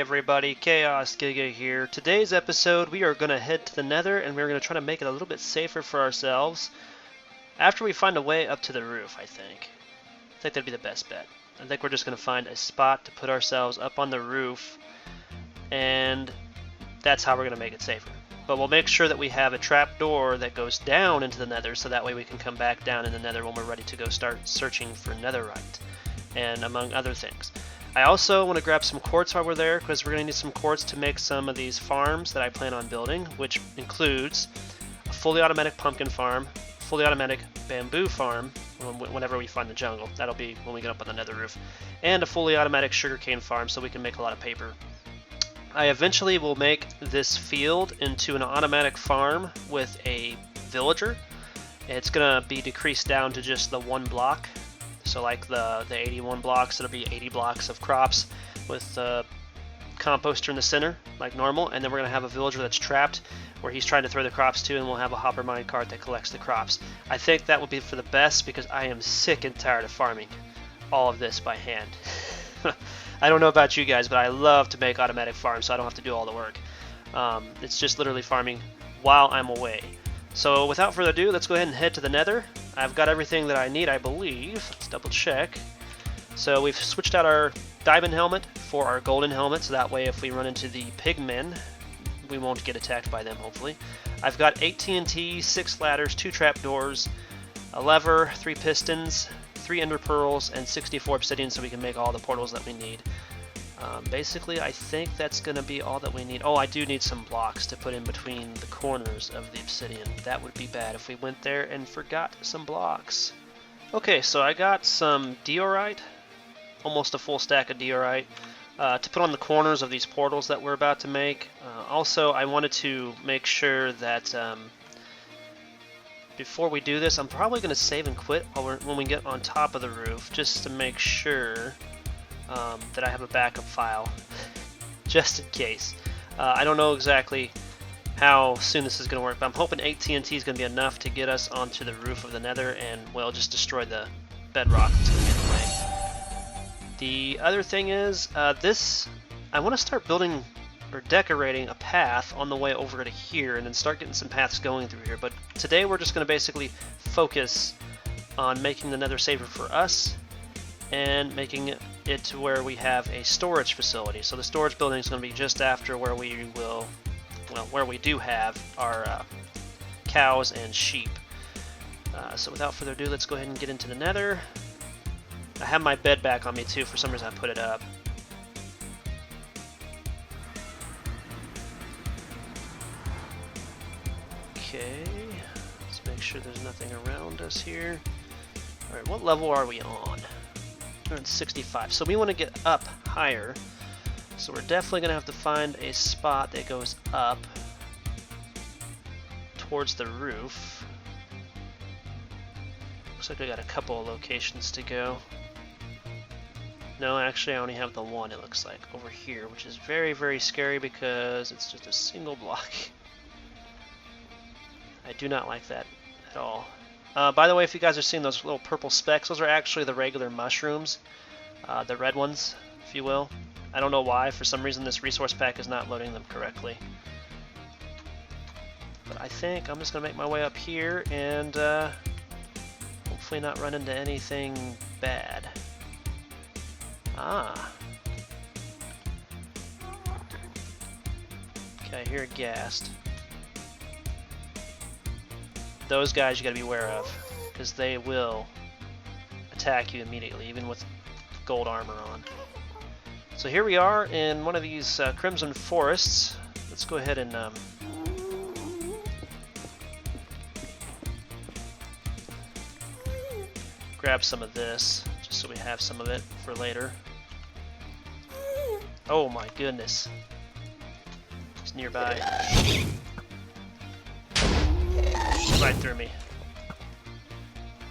everybody, Chaos Giga here. Today's episode we are going to head to the Nether and we're going to try to make it a little bit safer for ourselves after we find a way up to the roof, I think. That'd be the best bet. I think we're just going to find a spot to put ourselves up on the roof, and that's how we're going to make it safer. But we'll make sure that we have a trap door that goes down into the Nether, so that way we can come back down in the Nether when we're ready to go start searching for netherite, and among other things. I also want to grab some quartz while we're there, because we're going to need some quartz to make some of these farms that I plan on building, which includes a fully automatic pumpkin farm, fully automatic bamboo farm whenever we find the jungle. That'll be when we get up on the Nether roof, and a fully automatic sugarcane farm so we can make a lot of paper. I eventually will make this field into an automatic farm with a villager. It's going to be decreased down to just the one block. So like the 81 blocks, it'll be 80 blocks of crops with the composter in the center, like normal. And then we're going to have a villager that's trapped where he's trying to throw the crops to, and we'll have a hopper minecart that collects the crops. I think that would be for the best, because I am sick and tired of farming all of this by hand. I don't know about you guys, but I love to make automatic farms so I don't have to do all the work. It's just literally farming while I'm away. So without further ado, let's go ahead and head to the Nether. I've got everything that I need, I believe. Let's double check. So we've switched out our diamond helmet for our golden helmet, so that way if we run into the pigmen, we won't get attacked by them, hopefully. I've got 8 TNT, 6 ladders, 2 trapdoors, a lever, 3 pistons, 3 ender pearls, and 64 obsidian so we can make all the portals that we need. Basically, I think that's going to be all that we need. Oh, I do need some blocks to put in between the corners of the obsidian. That would be bad if we went there and forgot some blocks. Okay, so I got some diorite, almost a full stack of diorite, to put on the corners of these portals that we're about to make. Also, I wanted to make sure that before we do this, I'm probably going to save and quit when we get on top of the roof, just to make sure that I have a backup file, just in case. I don't know exactly how soon this is going to work, but I'm hoping 8 TNT is going to be enough to get us onto the roof of the Nether and, well, just destroy the bedrock that's going to get in the way. The other thing is, I want to start building or decorating a path on the way over to here, and then start getting some paths going through here. But today we're just going to basically focus on making the Nether safer for us, and making it to where we have a storage facility. So the storage building is going to be just after where we will, well, where we do have our cows and sheep. So without further ado, let's go ahead and get into the Nether. I have my bed back on me too. For some reason I put it up. Okay, let's make sure there's nothing around us here. Alright, what level are we on? We're at 65, so we want to get up higher. So we're definitely going to have to find a spot that goes up towards the roof. Looks like I got a couple of locations to go. No, actually I only have the one, it looks like, over here, which is very, very scary because it's just a single block. I do not like that at all. By the way, if you guys are seeing those little purple specks, those are actually the regular mushrooms, the red ones, if you will. I don't know why. For some reason this resource pack is not loading them correctly. But I think I'm just going to make my way up here and hopefully not run into anything bad. Ah. Okay, I hear a ghast. Those guys you gotta be aware of, because they will attack you immediately, even with gold armor on. So here we are in one of these crimson forests. Let's go ahead and grab some of this, just so we have some of it for later. Oh my goodness. It's nearby. Right through me.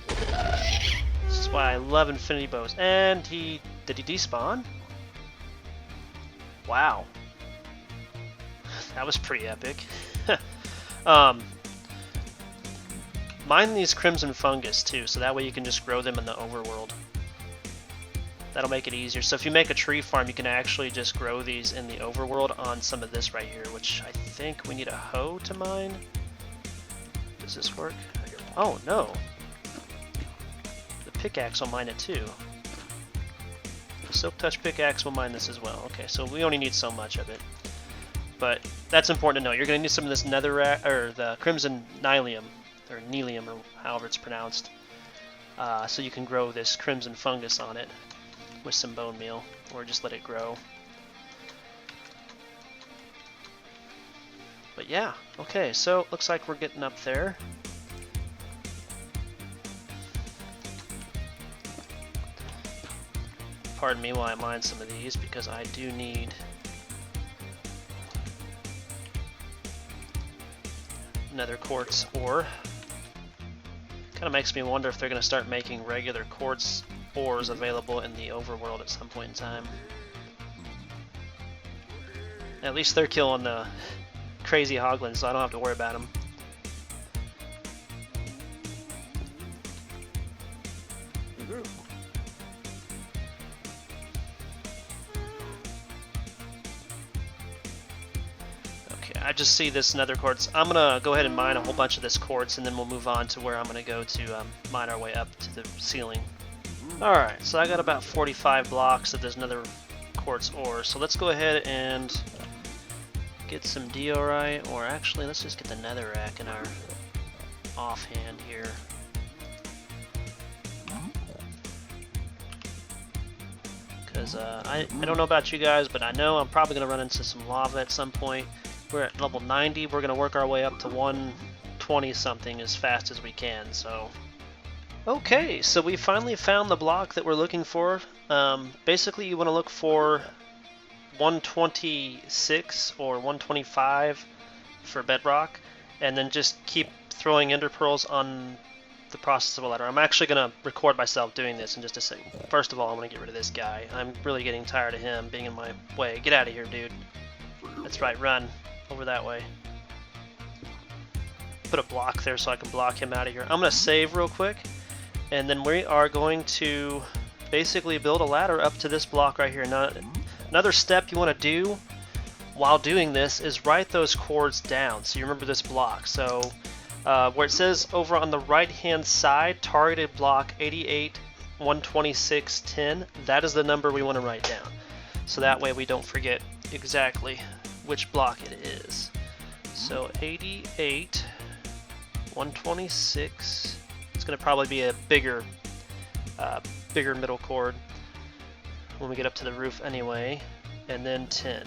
This is why I love infinity bows. And did he despawn? Wow. That was pretty epic. Mine these crimson fungus too, so that way you can just grow them in the overworld. That'll make it easier. So if you make a tree farm, you can actually just grow these in the overworld on some of this right here, which I think we need a hoe to mine. Does this work? Oh, no. The pickaxe will mine it too. The Silk Touch pickaxe will mine this as well. Okay, so we only need so much of it. But that's important to know. You're going to need some of this netherrack, or the crimson nylium, or nelium, or however it's pronounced. So you can grow this crimson fungus on it with some bone meal, or just let it grow. But yeah, okay, so looks like we're getting up there. Pardon me while I mine some of these, because I do need nether quartz ore. Kind of makes me wonder if they're going to start making regular quartz ores available in the overworld at some point in time. At least they're killing the crazy hoglins, so I don't have to worry about them. Okay, I just see this nether quartz. I'm gonna go ahead and mine a whole bunch of this quartz, and then we'll move on to where I'm gonna go to mine our way up to the ceiling. Alright, so I got about 45 blocks of this nether quartz ore, so let's go ahead and get some diorite, or actually let's just get the netherrack in our offhand here. Because I don't know about you guys, but I know I'm probably going to run into some lava at some point. We're at level 90, we're going to work our way up to 120 something as fast as we can, so... Okay, so we finally found the block that we're looking for. Basically you want to look for 126 or 125 for bedrock, and then just keep throwing ender pearls on the process of a ladder. I'm actually going to record myself doing this in just a second. First of all, I'm going to get rid of this guy. I'm really getting tired of him being in my way. Get out of here, dude. That's right, run. Over that way. Put a block there so I can block him out of here. I'm going to save real quick, and then we are going to basically build a ladder up to this block right here. Now, another step you want to do while doing this is write those chords down so you remember this block. So where it says over on the right hand side, targeted block 88 126 10, that is the number we want to write down. So that way we don't forget exactly which block it is. So 88 126, it's going to probably be a bigger middle chord when we get up to the roof anyway, and then 10.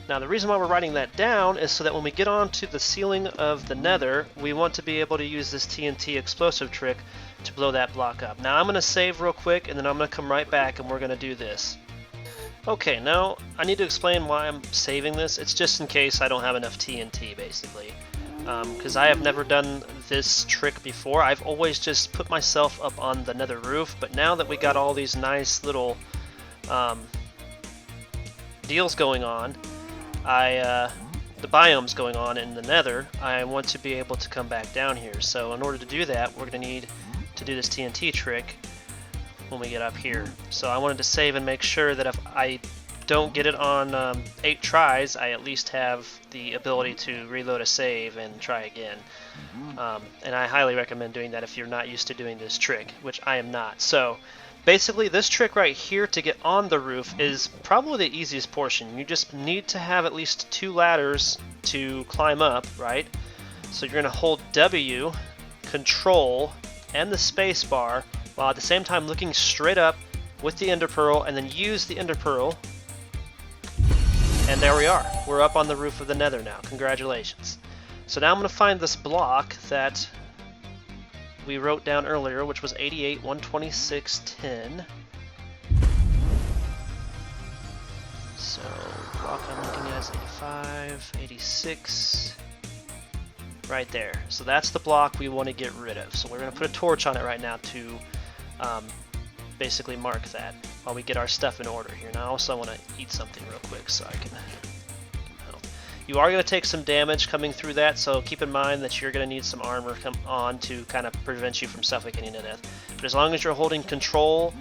Now the reason why we're writing that down is so that when we get onto the ceiling of the nether, we want to be able to use this TNT explosive trick to blow that block up. Now I'm going to save real quick, and then I'm going to come right back and we're going to do this. Okay, now I need to explain why I'm saving this. It's just in case I don't have enough TNT, basically. Because I have never done this trick before. I've always just put myself up on the nether roof, but now that we got all these nice little deals going on, the biomes going on in the nether, I want to be able to come back down here. So in order to do that, we're going to need to do this TNT trick when we get up here. So I wanted to save and make sure that if I don't get it on 8 tries, I at least have the ability to reload a save and try again. And I highly recommend doing that if you're not used to doing this trick, which I am not. So basically this trick right here to get on the roof is probably the easiest portion. You just need to have at least 2 ladders to climb up, right? So you're going to hold W, Control, and the space bar, while at the same time looking straight up with the ender pearl, and then use the ender pearl. And there we are. We're up on the roof of the nether now. Congratulations. So now I'm going to find this block that we wrote down earlier, which was 88 126 10. So block I'm looking at is 85, 86. Right there. So that's the block we want to get rid of. So we're going to put a torch on it right now to basically mark that while we get our stuff in order here. Now I also want to eat something real quick so I can help. You are going to take some damage coming through that, so keep in mind that you're going to need some armor come on to kind of prevent you from suffocating to death. But as long as you're holding Control,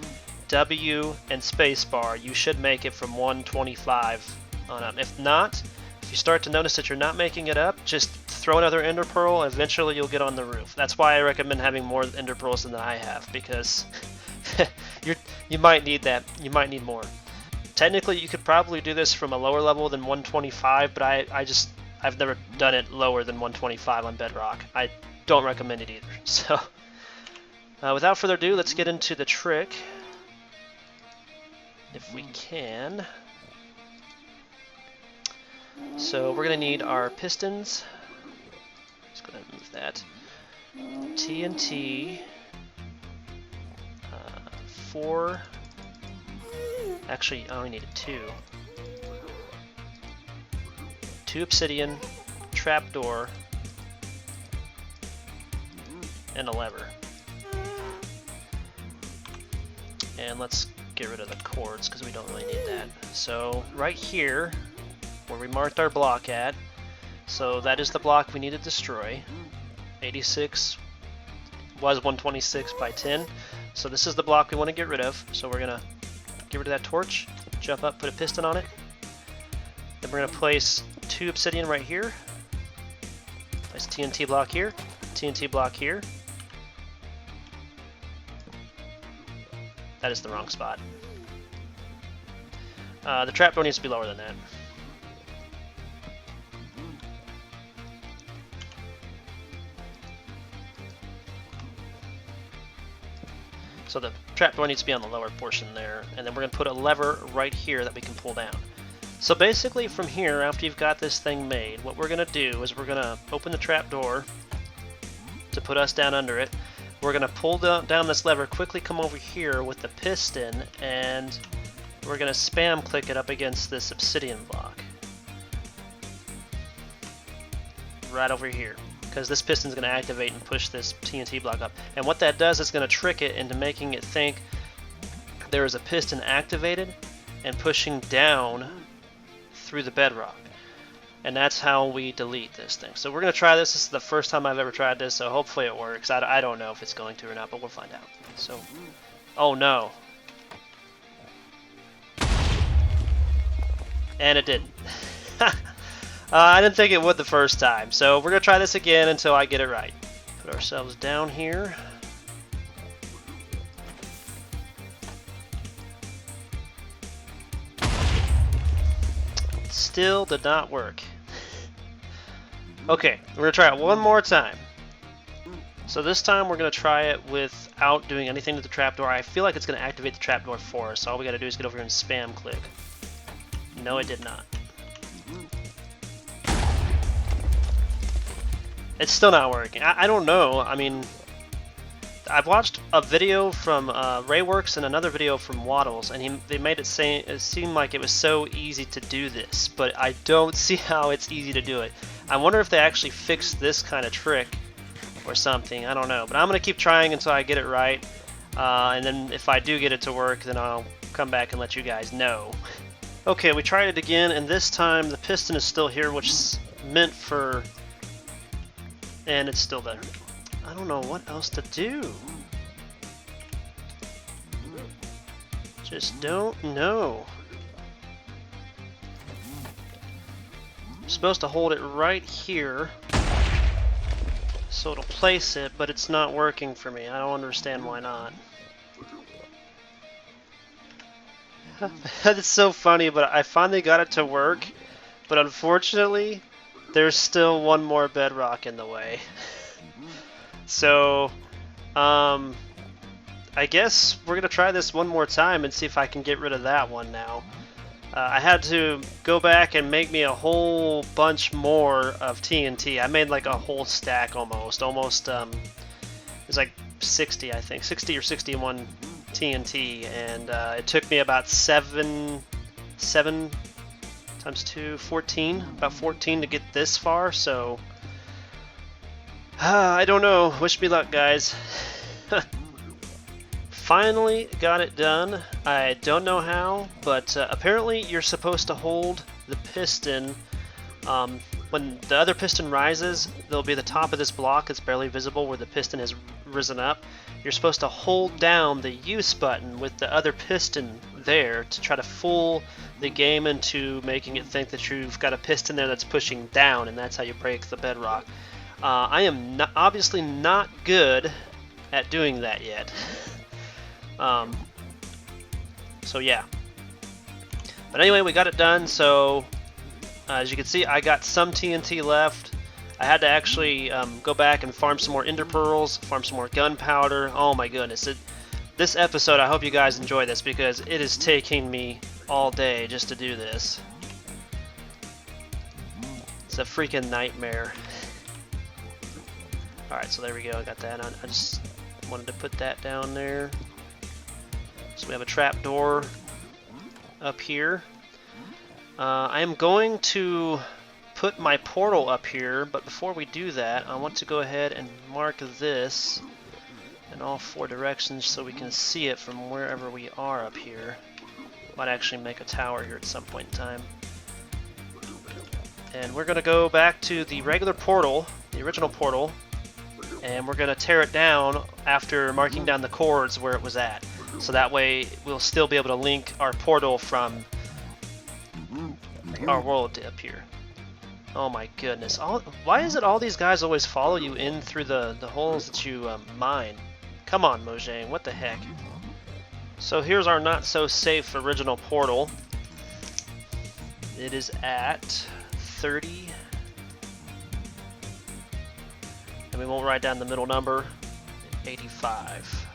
W, and spacebar, you should make it from 125 on up. If not, if you start to notice that you're not making it up, just throw another Ender Pearl, and eventually you'll get on the roof. That's why I recommend having more Ender Pearls than I have, because you might need that. You might need more. Technically, you could probably do this from a lower level than 125, but I've never done it lower than 125 on bedrock. I don't recommend it either. So, without further ado, let's get into the trick, if we can. So we're going to need our pistons. Just go ahead and move that. TNT. 4. Actually, I only needed 2. 2 obsidian, trapdoor, and a lever. And let's get rid of the cords because we don't really need that. So right here, where we marked our block at, so that is the block we need to destroy. 86 was 126 by 10. So this is the block we want to get rid of. So we're gonna get rid of that torch, jump up, put a piston on it. Then we're going to place 2 obsidian right here. Place a TNT block here, TNT block here. That is the wrong spot. The trapdoor needs to be lower than that. So the trapdoor needs to be on the lower portion there, and then we're going to put a lever right here that we can pull down. So basically from here, after you've got this thing made, what we're going to do is we're going to open the trapdoor to put us down under it. We're going to pull down this lever, quickly come over here with the piston, and we're going to spam click it up against this obsidian block. Right over here. Because this piston is going to activate and push this TNT block up. And what that does is going to trick it into making it think there is a piston activated and pushing down through the bedrock. And that's how we delete this thing. So we're going to try this. This is the first time I've ever tried this, so hopefully it works. I don't know if it's going to or not, but we'll find out. So, oh no. And it didn't. I didn't think it would the first time, so we're going to try this again until I get it right. Put ourselves down here. Still did not work. Okay, we're going to try it one more time. So this time we're going to try it without doing anything to the trapdoor. I feel like it's going to activate the trapdoor for us, so all we got to do is get over here and spam click. No, it did not. It's still not working. I don't know. I mean, I've watched a video from Rayworks and another video from Waddles, and they made it seem like it was so easy to do this, but I don't see how it's easy to do it. I wonder if they actually fixed this kind of trick or something. I don't know, but I'm gonna keep trying until I get it right, and then if I do get it to work, then I'll come back and let you guys know. Okay, we tried it again, and this time the piston is still here, which is meant for. And it's still there. I don't know what else to do. Just don't know. I'm supposed to hold it right here so it'll place it, but it's not working for me. I don't understand why not. That's so funny, but I finally got it to work, but unfortunately there's still one more bedrock in the way. So, I guess we're going to try this one more time and see if I can get rid of that one now. I had to go back and make me a whole bunch more of TNT. I made like a whole stack almost. It's like 60, I think. 60 or 61 TNT. And it took me about 7 times 2, 14. About 14 to get this far, so. I don't know. Wish me luck, guys. Finally got it done. I don't know how, but apparently you're supposed to hold the piston When the other piston rises, there'll be the top of this block that's barely visible where the piston has risen up. You're supposed to hold down the use button with the other piston there to try to fool the game into making it think that you've got a piston there that's pushing down, and that's how you break the bedrock. I am obviously not good at doing that yet. So yeah. But anyway, we got it done. So as you can see, I got some TNT left. I had to actually go back and farm some more ender pearls, farm some more gunpowder. Oh my goodness. This episode, I hope you guys enjoy this because it is taking me all day just to do this. It's a freaking nightmare. Alright, so there we go. I got that on. I just wanted to put that down there. So we have a trap door up here. I am going to put my portal up here, but before we do that, I want to go ahead and mark this in all 4 directions so we can see it from wherever we are up here. Might actually make a tower here at some point in time. And we're going to go back to the regular portal, the original portal, and we're going to tear it down after marking down the chords where it was at. So that way we'll still be able to link our portal from our world to up here. Oh my goodness. Why is it all these guys always follow you in through the holes that you mine? Come on, Mojang, what the heck? So here's our not so safe original portal. It is at 30. And we won't write down the middle number, 85.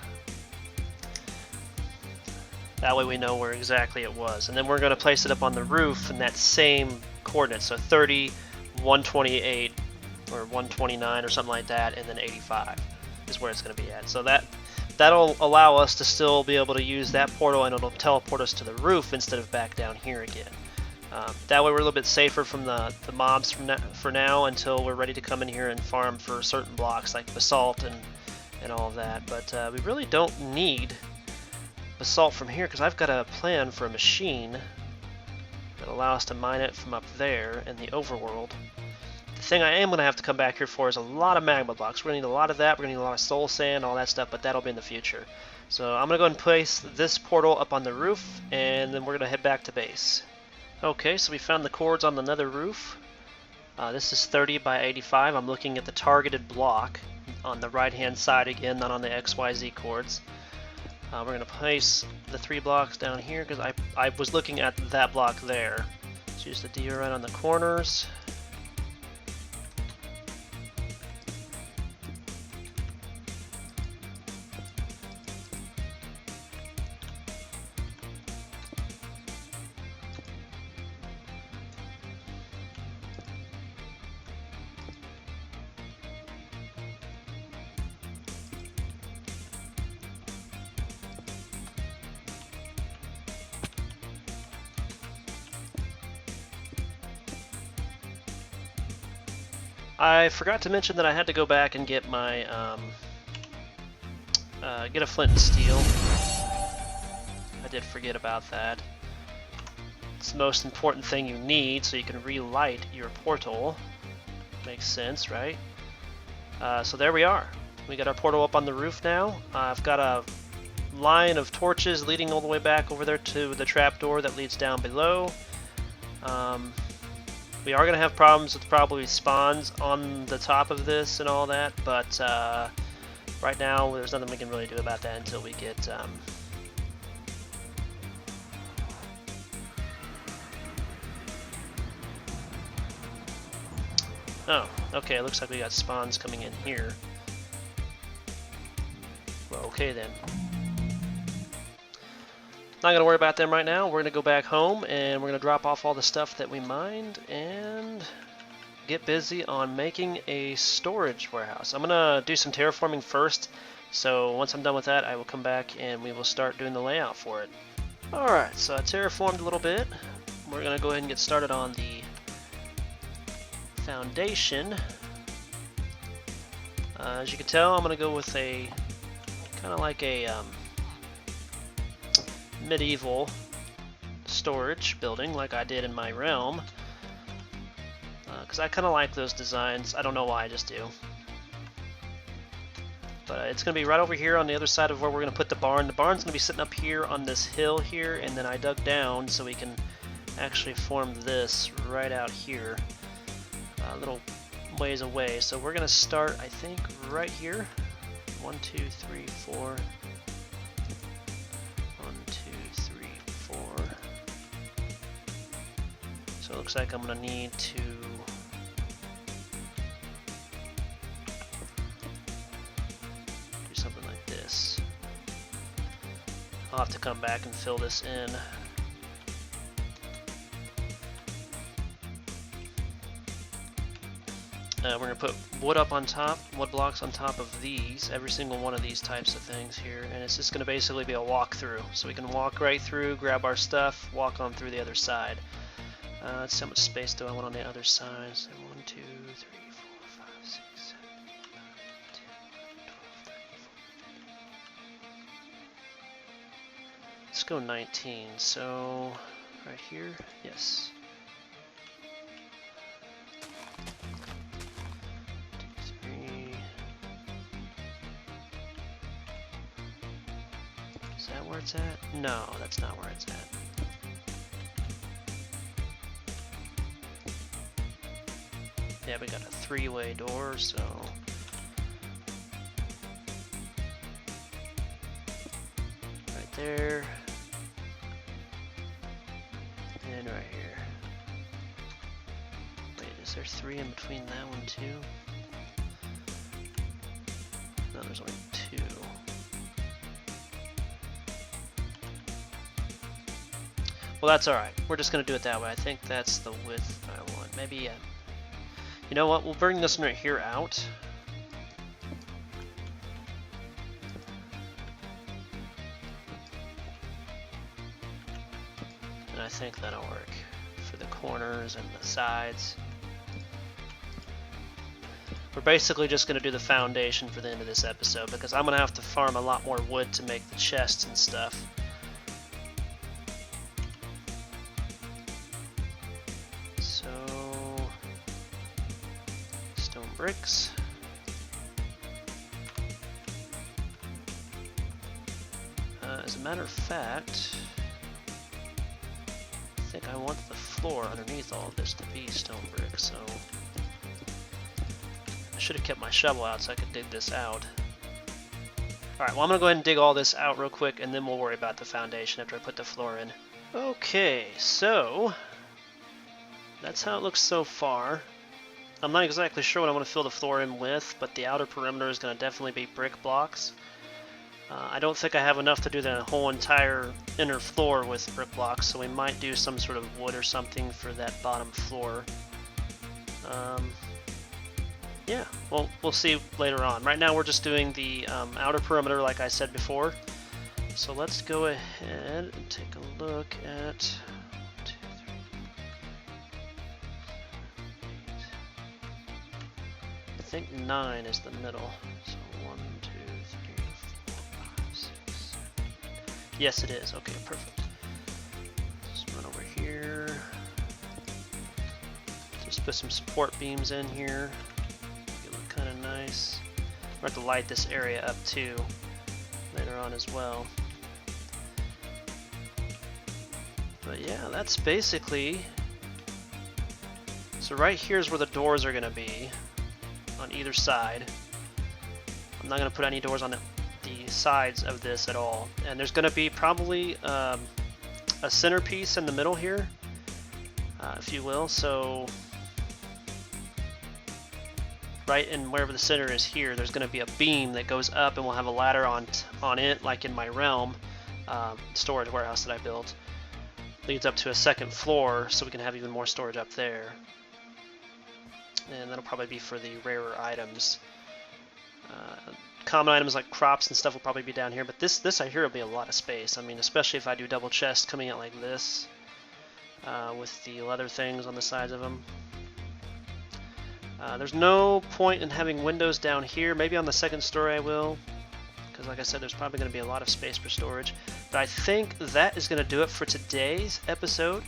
That way we know where exactly it was. And then we're going to place it up on the roof in that same coordinate. So 30, 128, or 129 or something like that, and then 85 is where it's going to be at. So that'll allow us to still be able to use that portal, and it'll teleport us to the roof instead of back down here again. That way we're a little bit safer from the mobs for now until we're ready to come in here and farm for certain blocks like basalt and all of that. But we really don't need basalt from here because I've got a plan for a machine that allows us to mine it from up there in the overworld. The thing I am going to have to come back here for is a lot of magma blocks. We're going to need a lot of that. We're going to need a lot of soul sand, all that stuff, but that'll be in the future. So I'm going to go ahead and place this portal up on the roof, and then we're going to head back to base. Okay, so we found the cords on the nether roof. This is 30 by 85. I'm looking at the targeted block on the right hand side again, not on the XYZ cords. We're going to place the 3 blocks down here because I was looking at that block there. Let's use the D right on the corners. I forgot to mention that I had to go back and get my get a Flint and Steel. I did forget about that. It's the most important thing you need so you can relight your portal. Makes sense, right? So there we are. We got our portal up on the roof now. I've got a line of torches leading all the way back over there to the trapdoor that leads down below. We are going to have problems with probably spawns on the top of this and all that, but right now there's nothing we can really do about that until we get oh, okay, it looks like we got spawns coming in here. Well, okay then. Not going to worry about them right now. We're going to go back home and we're going to drop off all the stuff that we mined and get busy on making a storage warehouse. I'm going to do some terraforming first, so once I'm done with that I will come back and we will start doing the layout for it. Alright, so I terraformed a little bit. We're going to go ahead and get started on the foundation. As you can tell, I'm going to go with a kind of like a medieval storage building like I did in my realm. because I kind of like those designs. I don't know why, I just do. But it's going to be right over here on the other side of where we're going to put the barn. The barn's going to be sitting up here on this hill here, and then I dug down so we can actually form this right out here, a little ways away. So we're going to start, I think, right here. 1, 2, 3, 4. 1, 2, 3, 4. So it looks like I'm going to need to do something like this. I'll have to come back and fill this in. We're going to put wood up on top, wood blocks on top of these, every single one of these types of things here, and it's just going to basically be a walkthrough. So we can walk right through, grab our stuff, walk on through the other side. Let's see how much space do I want on the other side. So 1, 2, 3, 4, 5, 6, 7, 8, 9, 10, 11, 12, 13, 14. Let's go 19. So right here, yes. Is that where it's at? No, that's not where it's at. Yeah, we got a 3-way door, so right there and right here. Wait, is there 3 in between that one too? No, there's only 2. Well, that's alright. We're just going to do it that way. I think that's the width I want. Maybe, yeah. You know what? We'll bring this one right here out. And I think that'll work for the corners and the sides. We're basically just going to do the foundation for the end of this episode because I'm going to have to farm a lot more wood to make the chests and stuff. Bricks. As a matter of fact, I think I want the floor underneath all of this to be stone brick, so I should have kept my shovel out so I could dig this out. Alright, well I'm going to go ahead and dig all this out real quick and then we'll worry about the foundation after I put the floor in. Okay, so that's how it looks so far. I'm not exactly sure what I want to fill the floor in with, but the outer perimeter is going to definitely be brick blocks. I don't think I have enough to do the whole entire inner floor with brick blocks, so we might do some sort of wood or something for that bottom floor. Yeah, well, we'll see later on. Right now we're just doing the outer perimeter like I said before. So let's go ahead and take a look at... I think 9 is the middle. So 1, 2, 3, 4, 5, 6, 7. Yes, it is. Okay, perfect. Just run over here. Just put some support beams in here. Make it look kind of nice. We're going to have to light this area up too later on as well. But yeah, that's basically. So right here is where the doors are going to be. On either side. I'm not going to put any doors on the sides of this at all. And there's going to be probably a centerpiece in the middle here, if you will. So right in wherever the center is here, there's going to be a beam that goes up and we'll have a ladder on it, like in my realm storage warehouse that I built. Leads up to a second floor so we can have even more storage up there. And that'll probably be for the rarer items. Common items like crops and stuff will probably be down here, but this I hear will be a lot of space. I mean, especially if I do double chests coming out like this, with the leather things on the sides of them. There's no point in having windows down here. Maybe on the second story I will, because like I said, there's probably going to be a lot of space for storage. But I think that is going to do it for today's episode.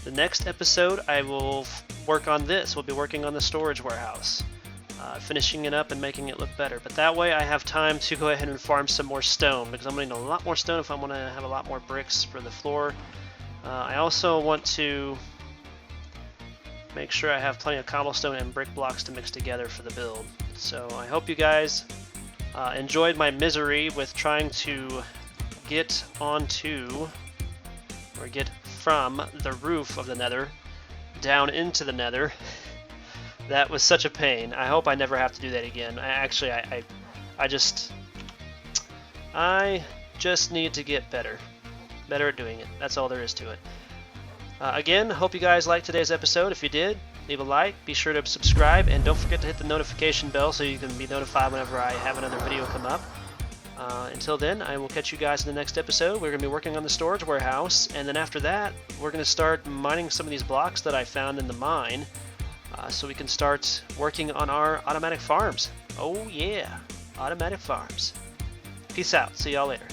The next episode, I will work on this. We'll be working on the storage warehouse, finishing it up and making it look better. But that way I have time to go ahead and farm some more stone, because I'm going to need a lot more stone if I want to have a lot more bricks for the floor. I also want to make sure I have plenty of cobblestone and brick blocks to mix together for the build. So I hope you guys enjoyed my misery with trying to get onto, or get from the roof of the Nether down into the Nether. That was such a pain. I hope I never have to do that again. I just need to get better at doing it. That's all there is to it. Again, hope you guys liked today's episode. If you did, leave a like, be sure to subscribe, and don't forget to hit the notification bell so you can be notified whenever I have another video come up. Until then, I will catch you guys in the next episode. We're going to be working on the storage warehouse, and then after that, we're going to start mining some of these blocks that I found in the mine, so we can start working on our automatic farms. Oh yeah, automatic farms. Peace out. See y'all later.